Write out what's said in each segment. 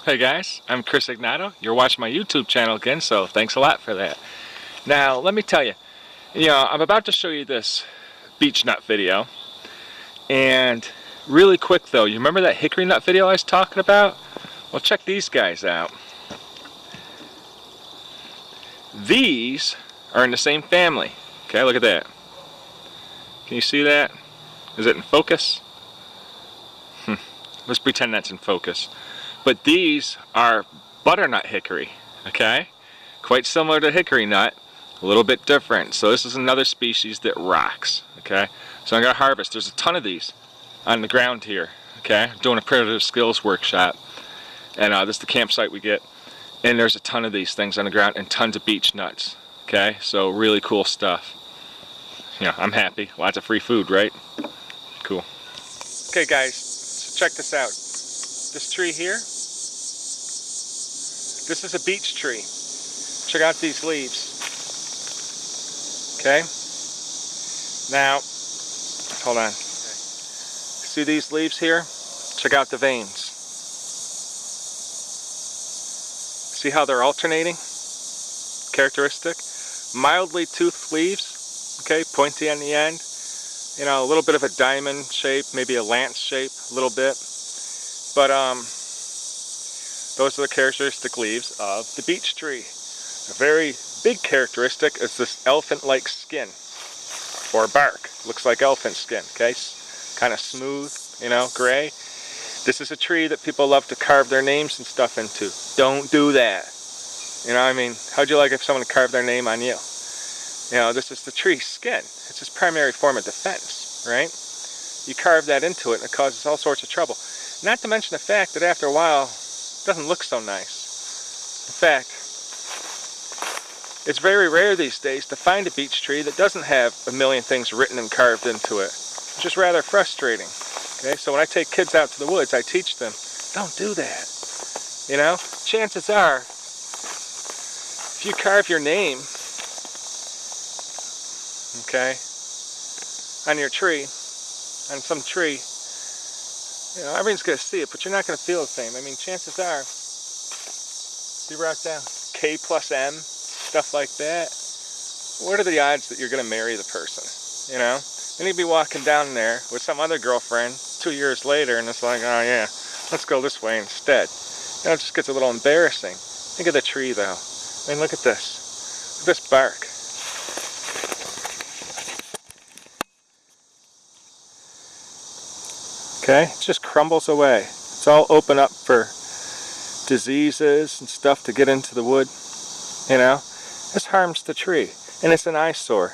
Hey guys, I'm Chris Ignato. You're watching my YouTube channel again, so thanks a lot for that. Now, let me tell you, I'm about to show you this beech nut video, and really quick though, you remember that hickory nut video I was talking about? Well, check these guys out. These are in the same family. Okay, look at that. Can you see that? Is it in focus? Let's pretend that's in focus. But these are butternut hickory, okay? Quite similar to hickory nut, a little bit different. So this is another species that rocks, okay? So I'm gonna harvest. There's a ton of these on the ground here, okay? I'm doing a primitive skills workshop, and this is the campsite we get. And there's a ton of these things on the ground and tons of beech nuts, okay? So really cool stuff. I'm happy. Lots of free food, right? Cool. Okay guys, so check this out. This tree here, this is a beech tree. Check out these leaves. Okay? Now, hold on. See these leaves here? Check out the veins. See how they're alternating? Characteristic. Mildly toothed leaves, okay, pointy on the end. A little bit of a diamond shape, maybe a lance shape, a little bit. But those are the characteristic leaves of the beech tree. A very big characteristic is this elephant-like skin, or bark. Looks like elephant skin, okay? Kind of smooth, gray. This is a tree that people love to carve their names and stuff into. Don't do that. How'd you like if someone carved their name on you? This is the tree's skin. It's its primary form of defense, right? You carve that into it and it causes all sorts of trouble. Not to mention the fact that after a while, it doesn't look so nice. In fact, it's very rare these days to find a beech tree that doesn't have a million things written and carved into it, which is rather frustrating. Okay, so when I take kids out to the woods, I teach them, don't do that. Chances are, if you carve your name, okay, on your tree, on some tree, everyone's going to see it, but you're not going to feel the same. Chances are, you write down K plus M, stuff like that. What are the odds that you're going to marry the person? Then you'd be walking down there with some other girlfriend 2 years later, and it's like, oh yeah, let's go this way instead. It just gets a little embarrassing. Think of the tree though. Look at this. Look at this bark. Okay, it just crumbles away. It's all open up for diseases and stuff to get into the wood. This harms the tree, and it's an eyesore.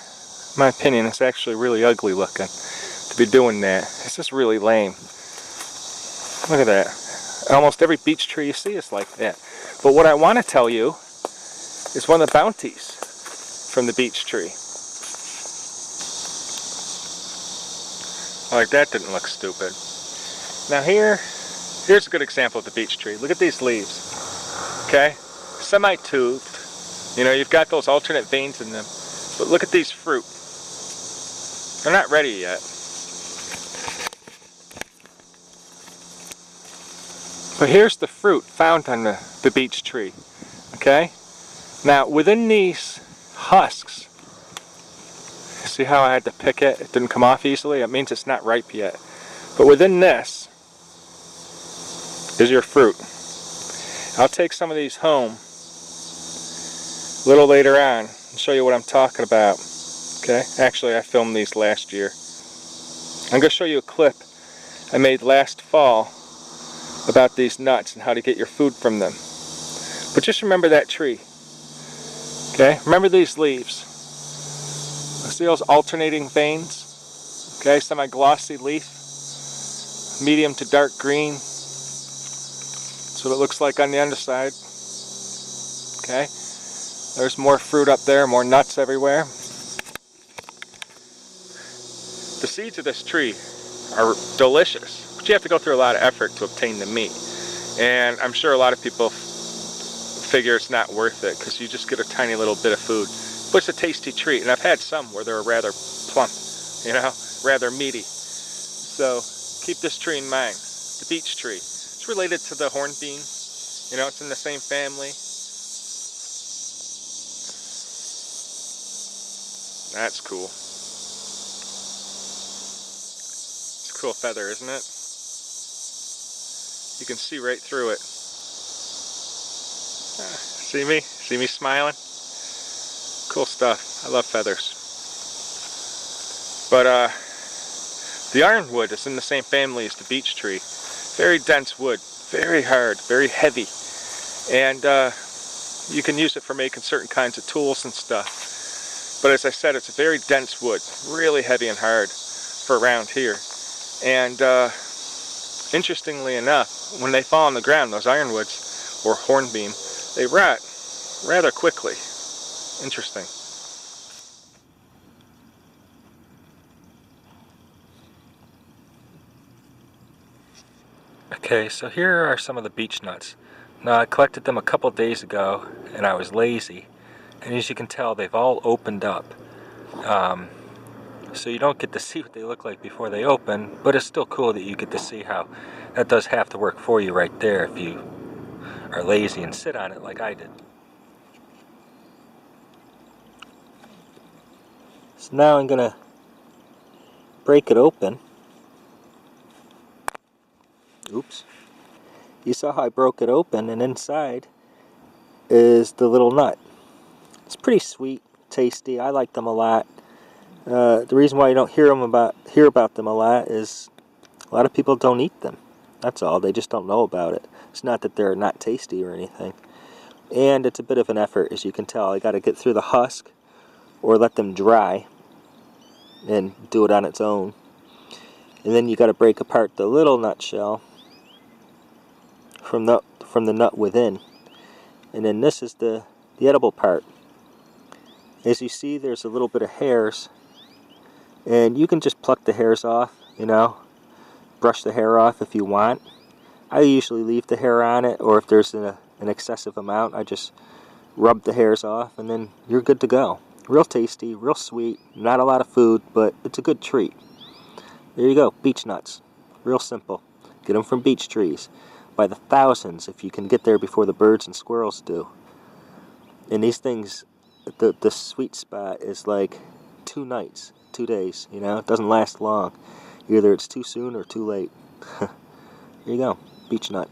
In my opinion, it's actually really ugly looking to be doing that. It's just really lame. Look at that. Almost every beech tree you see is like that. But what I want to tell you is one of the bounties from the beech tree. Like that didn't look stupid. Now here's a good example of the beech tree. Look at these leaves. Okay? Semi-toothed. You've got those alternate veins in them. But look at these fruit. They're not ready yet. But here's the fruit found on the beech tree. Okay? Now within these husks, see how I had to pick it? It didn't come off easily? It means it's not ripe yet. But within this is your fruit. I'll take some of these home a little later on and show you what I'm talking about. Okay? Actually, I filmed these last year. I'm going to show you a clip I made last fall about these nuts and how to get your food from them. But just remember that tree. Okay? Remember these leaves. See those alternating veins? Okay? Semi-glossy leaf. Medium to dark green. That's what it looks like on the underside. Okay? There's more fruit up there, more nuts everywhere. The seeds of this tree are delicious, but you have to go through a lot of effort to obtain the meat. And I'm sure a lot of people figure it's not worth it because you just get a tiny little bit of food. But it's a tasty treat, and I've had some where they're rather plump, rather meaty. So keep this tree in mind, the beech tree. It's related to the hornbeam, You know, it's in the same family. That's cool. It's a cool feather, isn't it? You can see right through it. See me? See me smiling? Cool stuff. I love feathers. But the ironwood is in the same family as the beech tree. Very dense wood, very hard, very heavy. And you can use it for making certain kinds of tools and stuff. But as I said, it's a very dense wood, really heavy and hard for around here. And interestingly enough, when they fall on the ground, those ironwoods, or hornbeam, they rot rather quickly. Interesting. Okay, so here are some of the beech nuts. Now, I collected them a couple days ago, and I was lazy. And as you can tell, they've all opened up. So you don't get to see what they look like before they open, but it's still cool that you get to see how that does half the work for you right there if you are lazy and sit on it like I did. So now I'm going to break it open. Oops. You saw how I broke it open, and inside is the little nut. It's pretty sweet, tasty. I like them a lot. The reason why you don't hear about them a lot is a lot of people don't eat them. That's all. They just don't know about it. It's not that they're not tasty or anything. And it's a bit of an effort, as you can tell. I got to get through the husk or let them dry and do it on its own. And then you got to break apart the little nutshell from the nut within. And then this is the edible part. As you see, there's a little bit of hairs, and you can just pluck the hairs off, you know, brush the hair off if you want. I usually leave the hair on it, or if there's an excessive amount, I just rub the hairs off, and then you're good to go. Real tasty, real sweet, not a lot of food, but it's a good treat. There you go, beech nuts. Real simple. Get them from beech trees by the thousands if you can get there before the birds and squirrels do. And these things, the sweet spot is like 2 nights, 2 days, you know, it doesn't last long. Either it's too soon or too late. Here you go, beech nut.